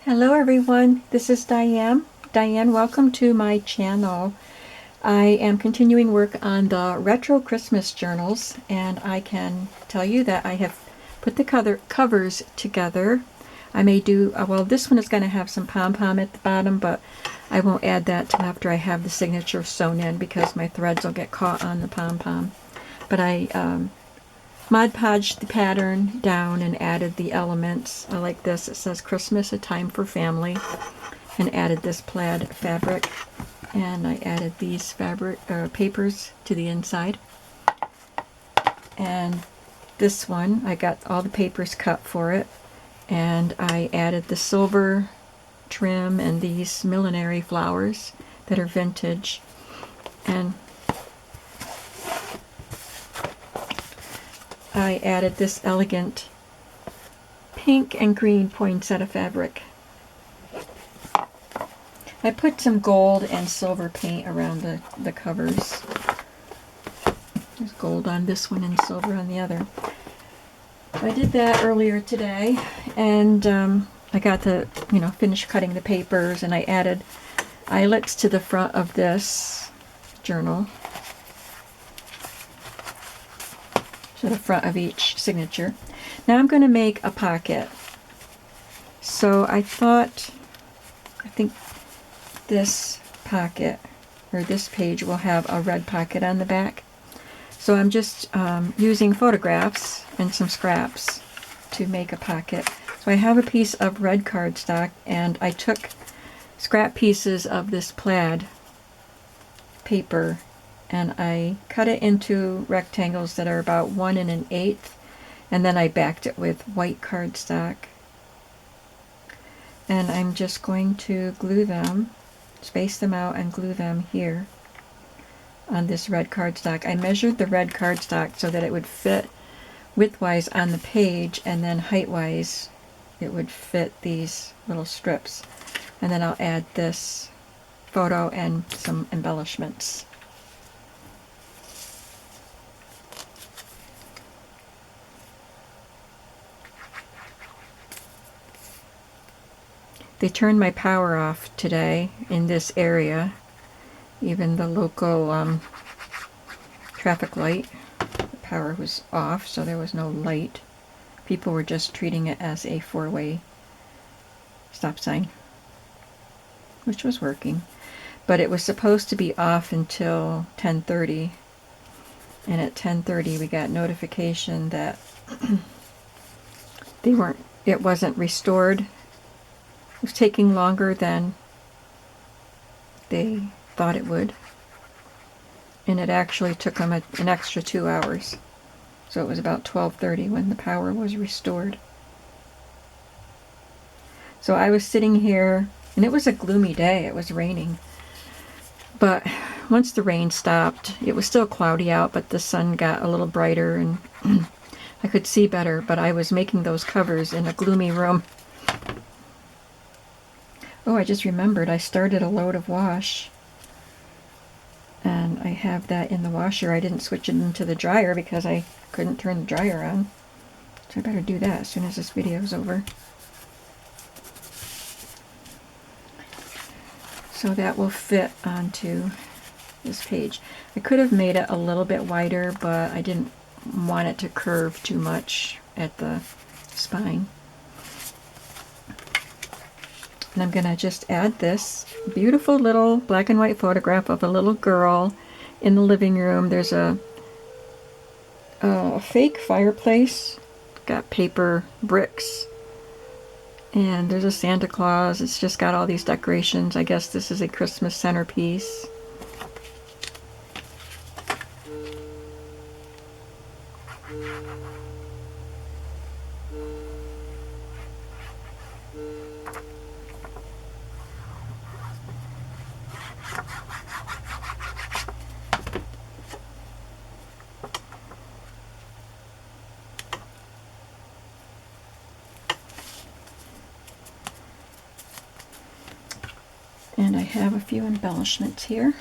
Hello everyone, this is Diane. Diane, welcome to my channel. I am continuing work on the retro Christmas journals, and I can tell you that I have put the covers together. I may do, well, this one is going to have some pom-pom at the bottom, but I won't add that till after I have the signature sewn in because my threads will get caught on the pom-pom. But I Mod Podged the pattern down and added the elements. I like this. It says Christmas, a time for family, and added this plaid fabric. And I added these papers to the inside. And this one, I got all the papers cut for it. And I added the silver trim and these millinery flowers that are vintage. And I added this elegant pink and green poinsettia fabric. I put some gold and silver paint around the covers. There's gold on this one and silver on the other. I did that earlier today, and I got to, finish cutting the papers, and I added eyelets to the front of this journal. To the front of each signature. Now I'm going to make a pocket. So I think this pocket, or this page, will have a red pocket on the back. So I'm just using photographs and some scraps to make a pocket. So I have a piece of red cardstock, and I took scrap pieces of this plaid paper and I cut it into rectangles that are about 1 1/8, and then I backed it with white cardstock. And I'm just going to glue them, space them out and glue them here on this red cardstock. I measured the red cardstock so that it would fit widthwise on the page, and then heightwise it would fit these little strips. And then I'll add this photo and some embellishments. They turned my power off today in this area, even the local traffic light. The power was off, so there was no light. People were just treating it as a four-way stop sign, which was working. But it was supposed to be off until 10:30, and at 10:30 we got notification that it wasn't restored. It was taking longer than they thought it would, and it actually took them an extra 2 hours. So it was about 12:30 when the power was restored. So I was sitting here, and it was a gloomy day. It was raining, but once the rain stopped, it was still cloudy out, but the sun got a little brighter and I could see better. But I was making those covers in a gloomy room. Oh, I just remembered I started a load of wash, and I have that in the washer. I didn't switch it into the dryer because I couldn't turn the dryer on, so I better do that as soon as this video is over. So that will fit onto this page. I could have made it a little bit wider, but I didn't want it to curve too much at the spine. And I'm going to just add this beautiful little black and white photograph of a little girl in the living room. There's a fake fireplace, got paper bricks, and there's a Santa Claus. It's just got all these decorations. I guess this is a Christmas centerpiece. And I have a few embellishments here.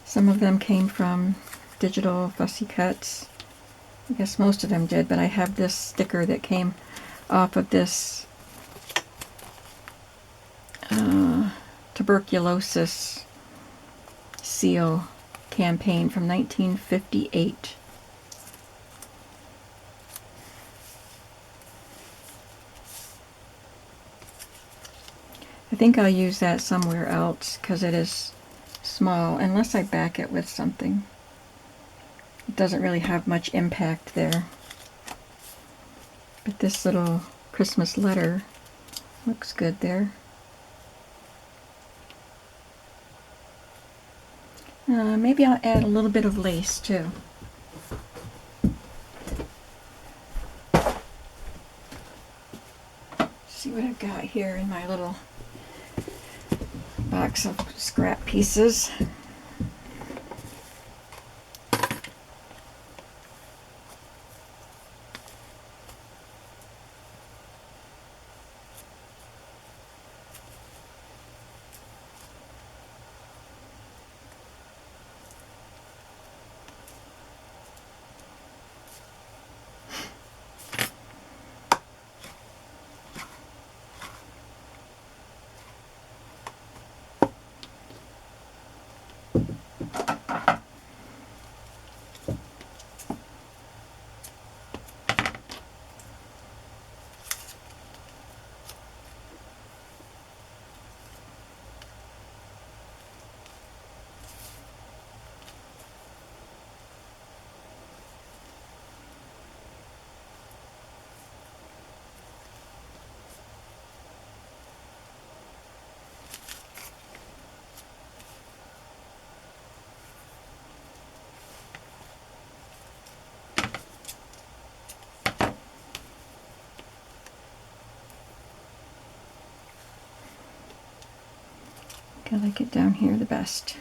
Some of them came from Digital Fussy Cuts. I guess most of them did, but I have this sticker that came off of this tuberculosis seal campaign from 1958. I think I'll use that somewhere else because it is small, unless I back it with something. It doesn't really have much impact there. But this little Christmas letter looks good there. Maybe I'll add a little bit of lace too. See what I've got here in my little box of scrap pieces. I like it down here the best.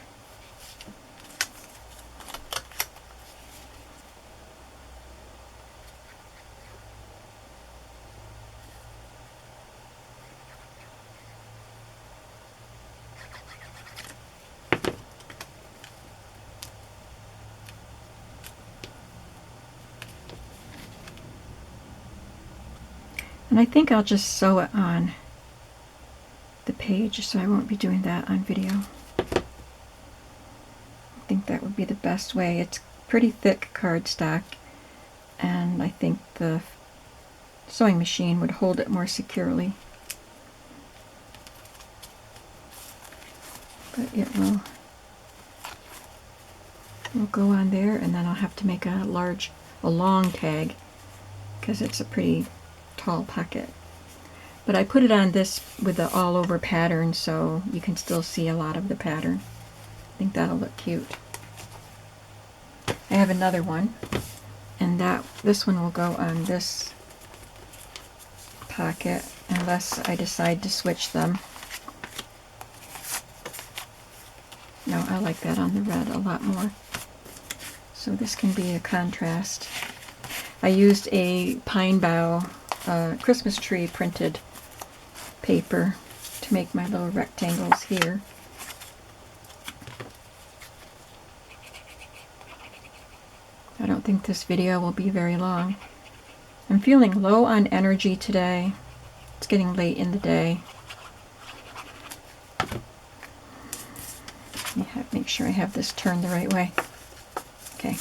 And I think I'll just sew it on the page, so I won't be doing that on video. I think that would be the best way. It's pretty thick cardstock, and I think the sewing machine would hold it more securely. But it will go on there, and then I'll have to make a long tag because it's a pretty tall pocket. But I put it on this with the all over pattern so you can still see a lot of the pattern. I think that'll look cute. I have another one, and this one will go on this pocket unless I decide to switch them. No, I like that on the red a lot more. So this can be a contrast. I used a pine bough Christmas tree printed paper to make my little rectangles here. I don't think this video will be very long. I'm feeling low on energy today. It's getting late in the day. Make sure I have this turned the right way. Okay.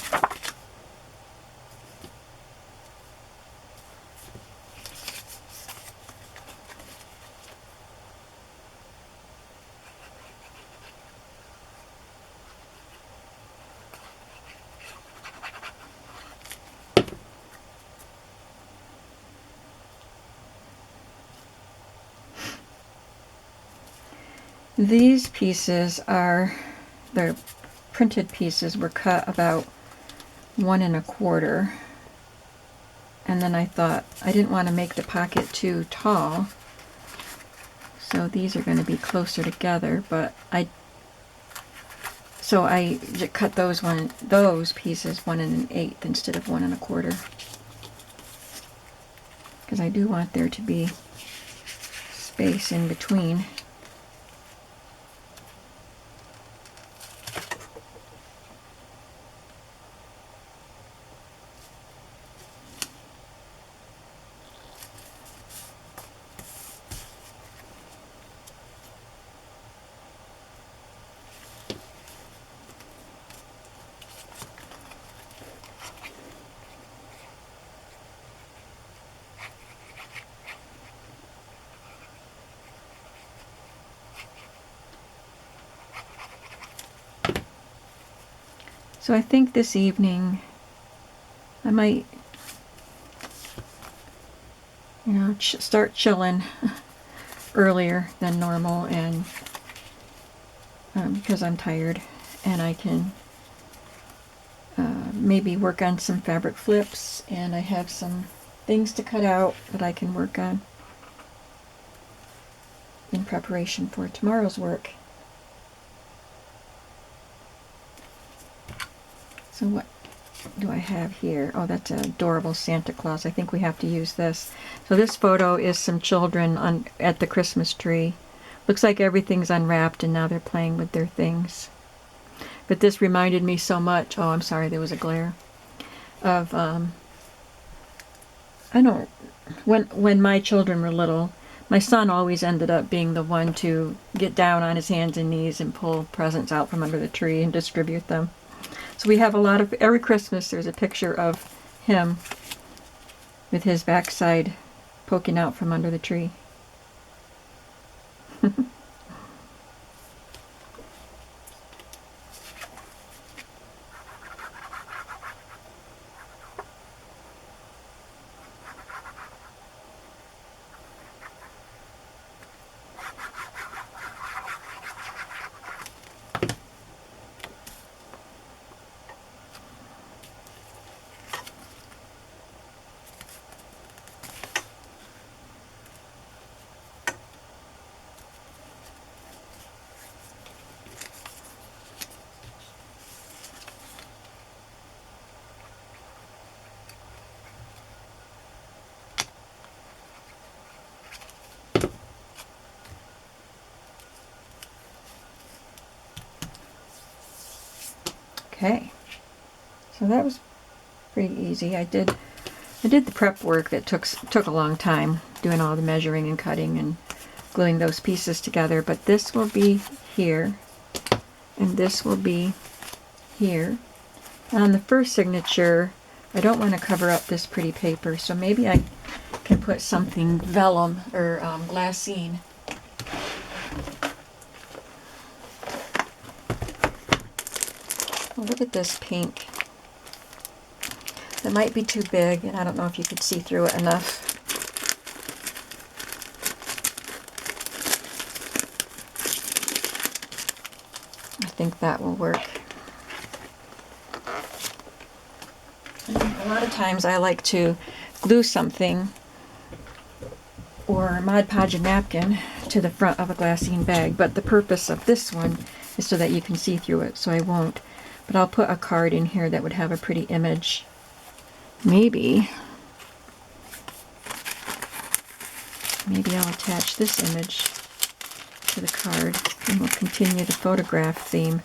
These pieces the printed pieces were cut about 1 1/4, and then I thought I didn't want to make the pocket too tall, so these are going to be closer together. But I cut those pieces 1 1/8 instead of 1 1/4, because I do want there to be space in between. So I think this evening I might, you know, start chilling earlier than normal, and because I'm tired, and I can maybe work on some fabric flips, and I have some things to cut out that I can work on in preparation for tomorrow's work. So what do I have here? Oh, that's an adorable Santa Claus. I think we have to use this. So this photo is some children at the Christmas tree. Looks like everything's unwrapped and now they're playing with their things. But this reminded me so much, oh, I'm sorry, there was a glare, of, when my children were little, my son always ended up being the one to get down on his hands and knees and pull presents out from under the tree and distribute them. So we have a lot of, every Christmas there's a picture of him with his backside poking out from under the tree. Okay, so that was pretty easy. I did the prep work that took a long time, doing all the measuring and cutting and gluing those pieces together, but this will be here and this will be here. And on the first signature, I don't want to cover up this pretty paper, so maybe I can put something vellum or glassine. Oh, look at this pink. That might be too big, and I don't know if you could see through it enough. I think that will work. A lot of times I like to glue something or Mod Podge a napkin to the front of a glassine bag, but the purpose of this one is so that you can see through it, so I won't. But I'll put a card in here that would have a pretty image. Maybe I'll attach this image to the card and we'll continue the photograph theme.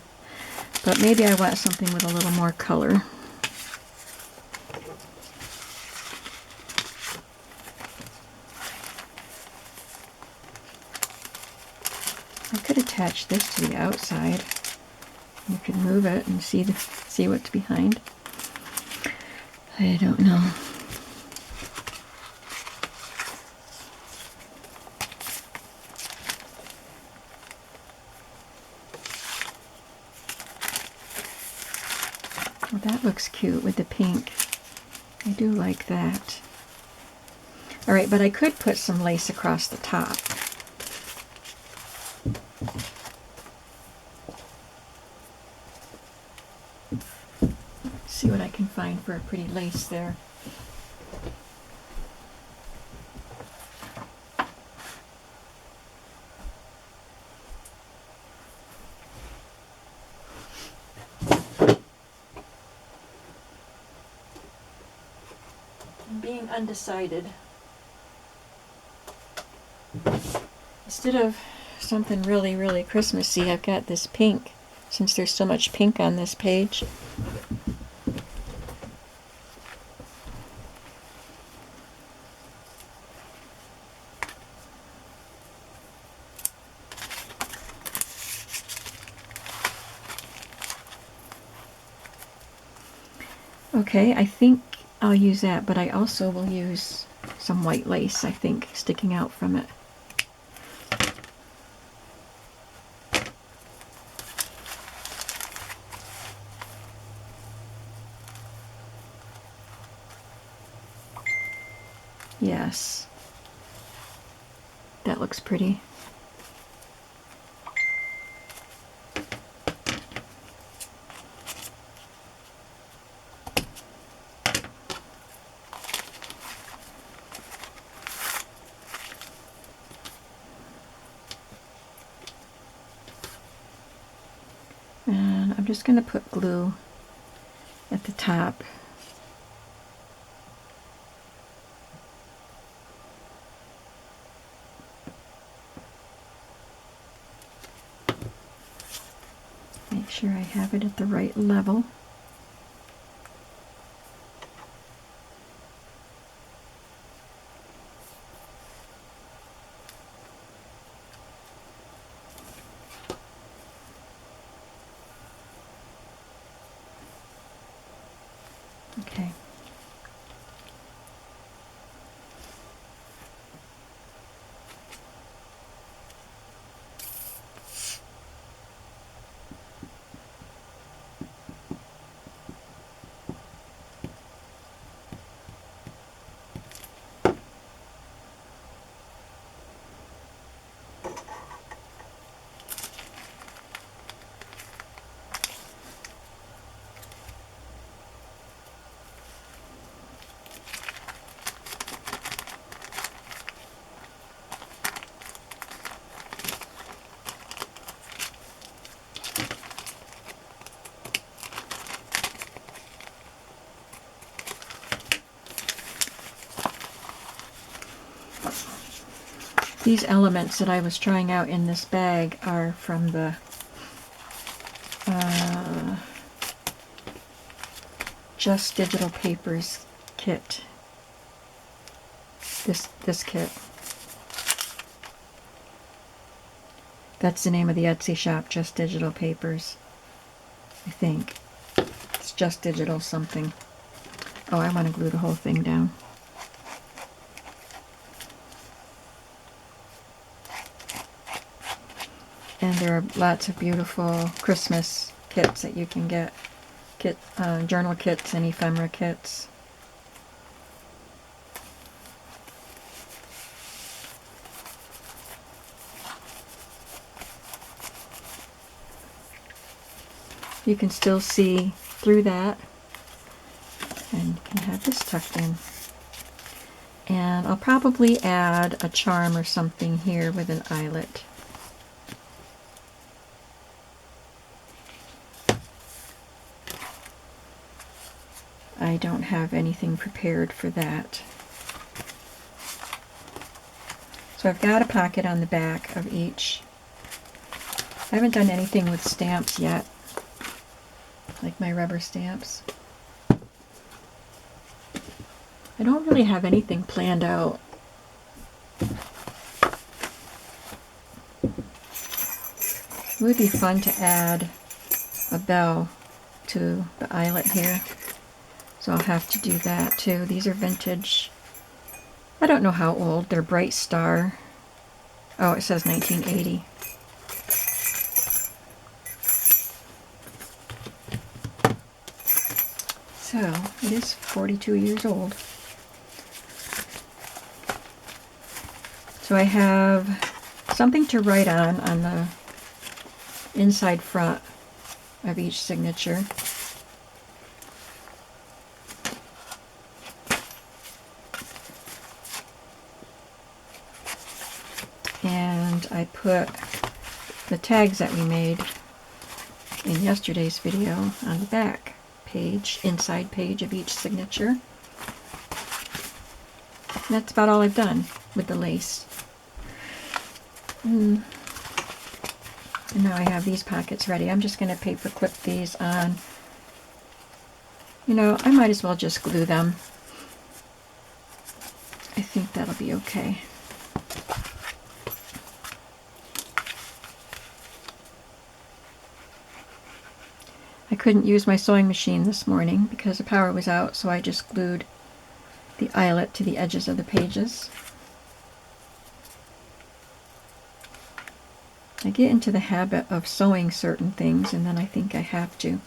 But maybe I want something with a little more color. I could attach this to the outside. You could move it and see what's behind. I don't know. Well, that looks cute with the pink. I do like that. All right, but I could put some lace across the top. See what I can find for a pretty lace there. I'm being undecided. Instead of something really, really Christmassy, I've got this pink, since there's so much pink on this page. Okay, I think I'll use that, but I also will use some white lace, I think, sticking out from it. Yes. That looks pretty. And I'm just going to put glue at the top. Make sure I have it at the right level. Okay. These elements that I was trying out in this bag are from the Just Digital Papers kit. This kit. That's the name of the Etsy shop, Just Digital Papers. I think. It's Just Digital something. Oh, I want to glue the whole thing down. And there are lots of beautiful Christmas kits that you can get. Journal kits and ephemera kits. You can still see through that. And you can have this tucked in. And I'll probably add a charm or something here with an eyelet. I don't have anything prepared for that. So I've got a pocket on the back of each. I haven't done anything with stamps yet, like my rubber stamps. I don't really have anything planned out. It would be fun to add a bell to the eyelet here. So I'll have to do that too. These are vintage. I don't know how old. They're Bright Star. Oh, it says 1980. So it is 42 years old. So I have something to write on the inside front of each signature. And I put the tags that we made in yesterday's video on the back page, inside page of each signature. And that's about all I've done with the lace. And now I have these pockets ready. I'm just going to paper clip these on. You know, I might as well just glue them. I think that'll be okay. I couldn't use my sewing machine this morning because the power was out, so I just glued the eyelet to the edges of the pages. I get into the habit of sewing certain things, and then I think I have to.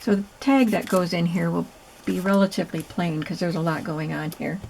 So the tag that goes in here will be relatively plain because there's a lot going on here.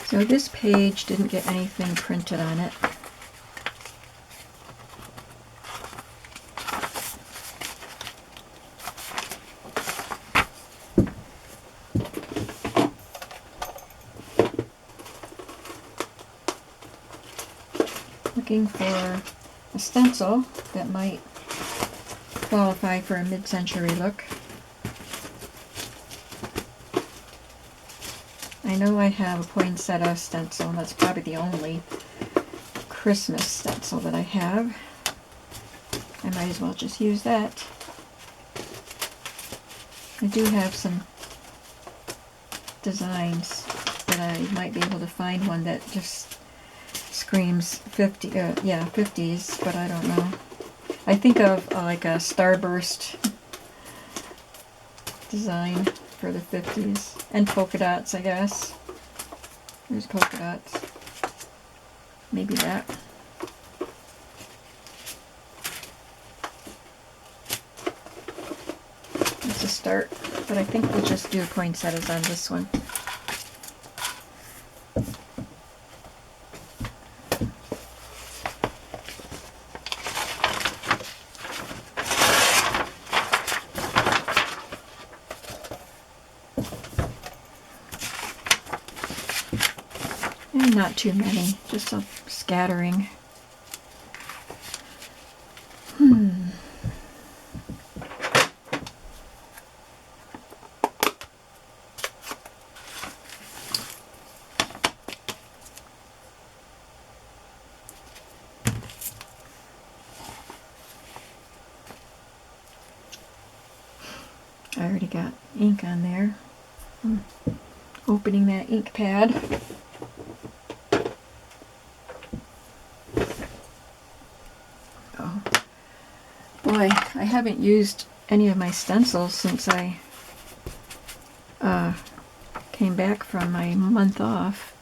So this page didn't get anything printed on it. Looking for a stencil that might qualify for a mid-century look. I know I have a poinsettia stencil, and that's probably the only Christmas stencil that I have. I might as well just use that. I do have some designs that I might be able to find one that just screams 50s, but I don't know. I think of like a starburst design for the 50s. And polka dots, I guess. There's polka dots. Maybe that. That's a start, but I think we'll just do poinsettias on this one. And not too many, just a scattering. I already got ink on there. Opening that ink pad. Oh boy, I haven't used any of my stencils since I came back from my month off.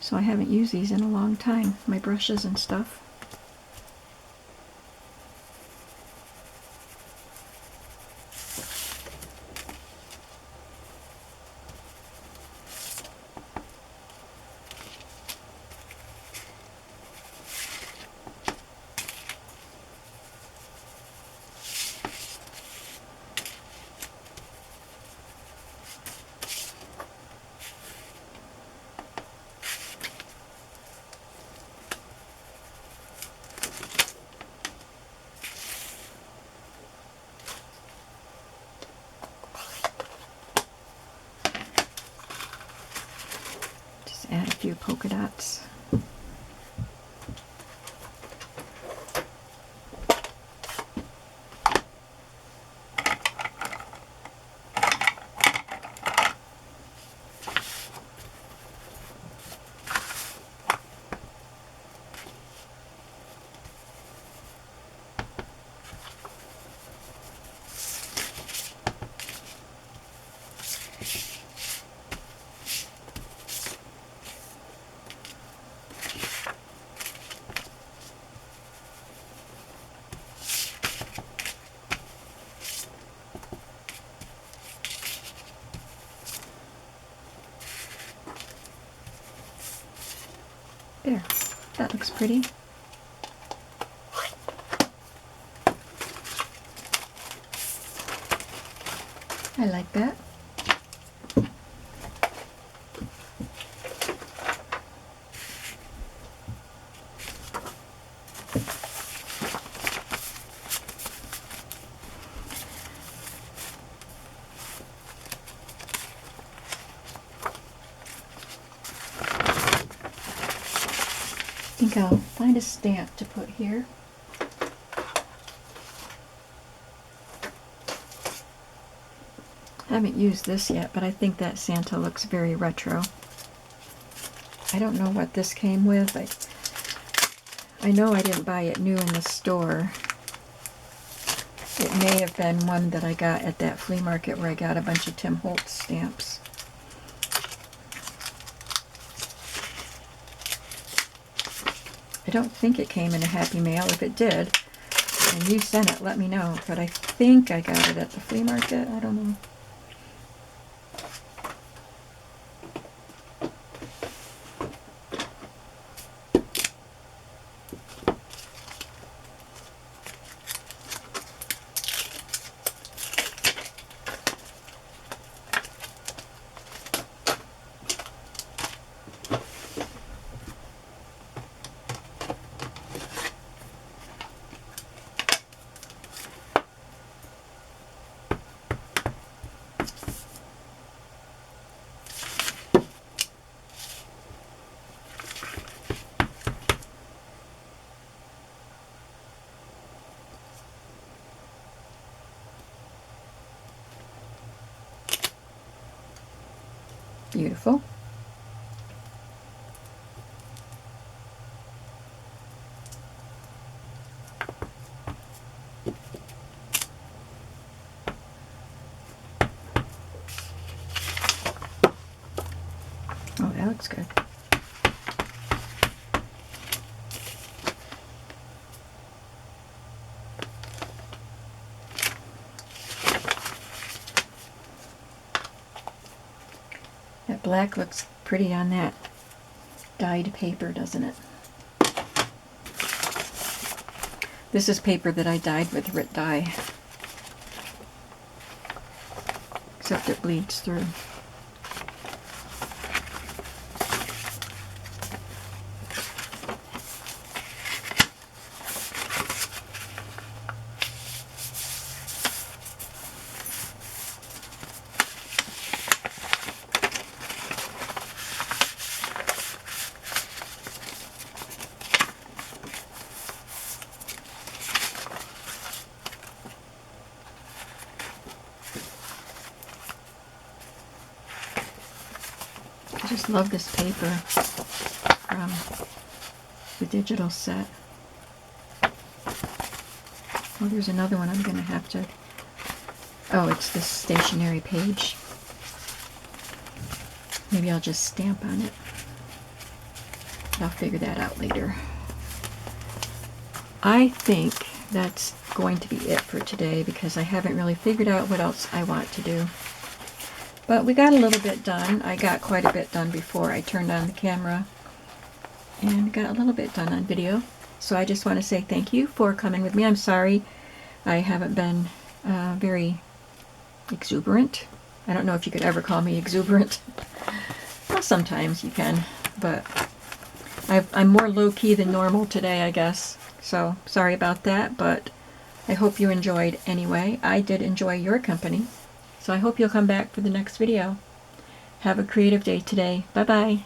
So I haven't used these in a long time, my brushes and stuff. Add a few polka dots. There, that looks pretty. I like that. think I'll find a stamp to put here. I haven't used this yet, but I think that Santa looks very retro. I don't know what this came with. I know I didn't buy it new in the store. It may have been one that I got at that flea market where I got a bunch of Tim Holtz stamps. I don't think it came in a Happy Mail. If it did, and you sent it, let me know. But I think I got it at the flea market. I don't know. Beautiful. Oh, that looks good. That black looks pretty on that dyed paper, doesn't it? This is paper that I dyed with Rit dye, except it bleeds through. I just love this paper from the digital set. Oh, there's another one I'm going to have to... Oh, it's this stationery page. Maybe I'll just stamp on it. I'll figure that out later. I think that's going to be it for today because I haven't really figured out what else I want to do. But we got a little bit done. I got quite a bit done before I turned on the camera and got a little bit done on video. So I just want to say thank you for coming with me. I'm sorry I haven't been very exuberant. I don't know if you could ever call me exuberant. Well, sometimes you can, but I'm more low-key than normal today, I guess. So sorry about that, but I hope you enjoyed anyway. I did enjoy your company. So I hope you'll come back for the next video. Have a creative day today. Bye-bye.